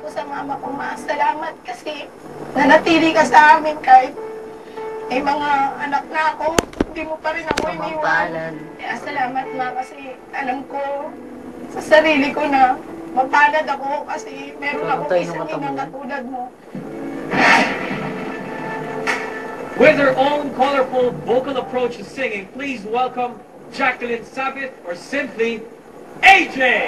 ko sa mama ko, ma, salamat kasi nanatili ka sa amin kahit may mga anak na ako, hindi mo pa rin ako iniwan. Kaya salamat, ma, kasi alam ko sa sarili ko na mapalad ako kasi meron ako isang inang katulad mo. With her own colorful vocal approach to singing, please welcome Jacqueline Sabith, or simply AJ!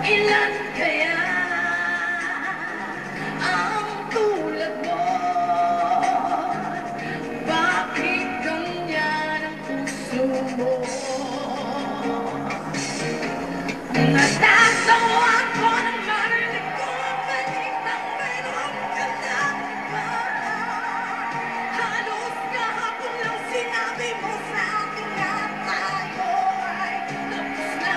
Ilan kaya ang tulad mo? Bakit ganyan ang puso mo? Natatawa ko nang marinig ko ang balitang meron ka na iba. Halos kahapon lang sinabi mo sa akin na tayo ay tapos na.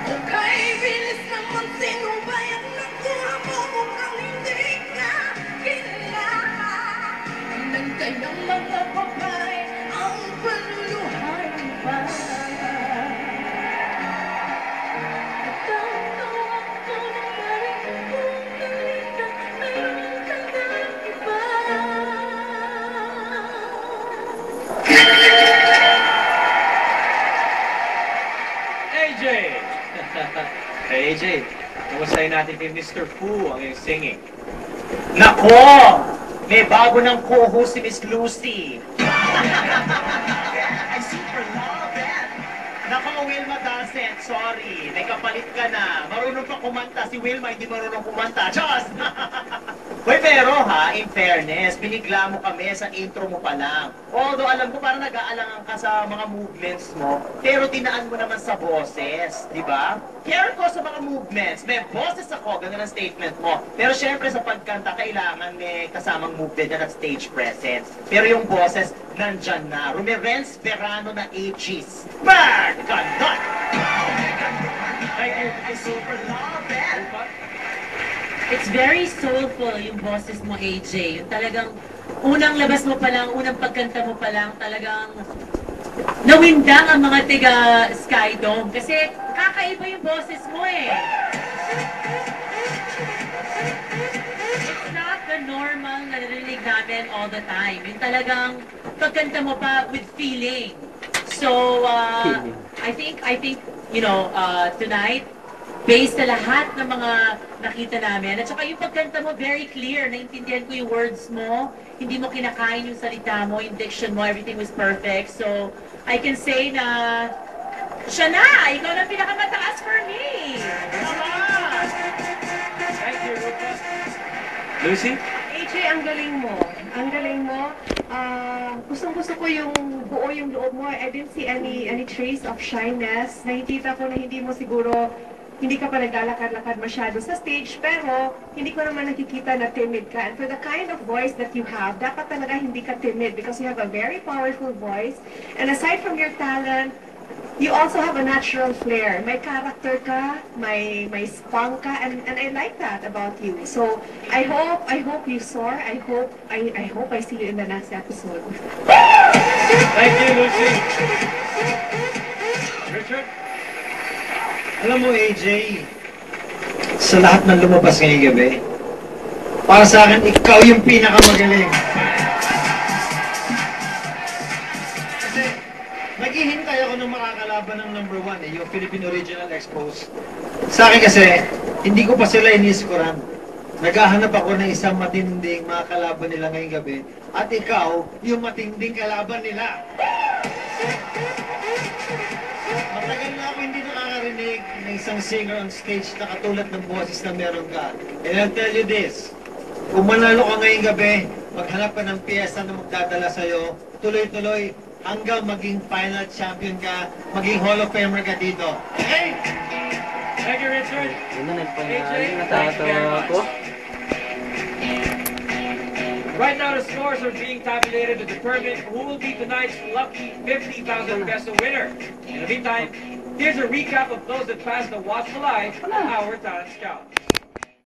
Okay, bilis naman, sino ba yung nakuha mo? Mukhang hindi ka kilala. Ilan kayang mga babae ang panuluhan pa? Natatawa ko nang marinig kong balita, mayroon ka ng iba. AJ! Hey AJ, kumustahin natin kay Mr. Fu ang iyong singing. Nako! May bago ng co-host si Miss Lucy. I super love that. Nako, Wilma Dulcet, sorry. May kapalit ka na. Marunong pa kumanta. Si Wilma hindi marunong kumanta. Diyos! Hoy, pero ha, in fairness, binigla mo kami sa intro mo pa lang. Although alam ko parang nag-aalangan ka sa mga movements mo, pero tinaan mo naman sa boses, di ba? Care ko sa mga movements. May boses ako, ganun ang statement mo. Pero syempre sa pagkanta, kailangan may kasamang movement at stage presence. Pero yung boses, nandyan na. Rumerens Verano na AGs. Maganda! I super love that! It's very soulful yung boses mo, AJ. Yung talagang unang labas mo pa lang, unang pagkanta mo pa lang, talagang nawindang ang mga tiga Skydome. Kasi kakaiba yung boses mo eh. It's not the normal na narinig namin all the time. Yung talagang pagkanta mo pa with feeling. So, I think, you know, tonight, based sa lahat ng mga nakita namin, at saka yung pagkanta mo, very clear, naintindihan ko yung words mo, hindi mo kinakain yung salita mo, yung diction mo, everything was perfect. So, I can say na, siya na! Ikaw na pinakamataas for me! Thank you, Lucas. Lucy? AJ, ang galing mo. Ang galing mo. Gustong-gusto ko yung buo yung loob mo. I didn't see any trace of shyness. Nakikita ko na hindi mo siguro, hindi ka pa naglalakad-lakad masyado sa stage, pero hindi ko naman nakikita na timid ka. And for the kind of voice that you have, dapat talaga hindi ka timid because you have a very powerful voice. And aside from your talent, you also have a natural flair. May character ka, may spunk ka, and I like that about you. So I hope you soar. I hope I see you in the next episode. Thank you, Lucy. Richard? Alam mo, AJ, sa lahat ng lumabas ngayong gabi, para sa akin, ikaw yung pinakamagaling. Kasi, naghihintay ako ng makakalaban ng number 1, yung Philippine Original Expos. Sa akin kasi, hindi ko pa sila iniskuran. Naghahanap ako ng isang matinding makakalaban nila ngayong gabi, at ikaw, yung matinding kalaban nila. Matagal na ako hindi nakakarinig ng isang singer on stage na katulad ng boses na meron ka. And I'll tell you this, kung manalo ka ngayong gabi, maghanap ka ng piyesa na magdadala sa'yo, tuloy-tuloy, hanggang maging final champion ka, maging Hall of Famer ka dito. Okay? Thank you, Richard. Yun na, AJ, nagpangalan. thank you very Natatawa much. ako. Right now, the scores are being tabulated to determine who will be tonight's lucky 50,000 peso winner. In the meantime, here's a recap of those that passed the Watchful Eye on our talent scout.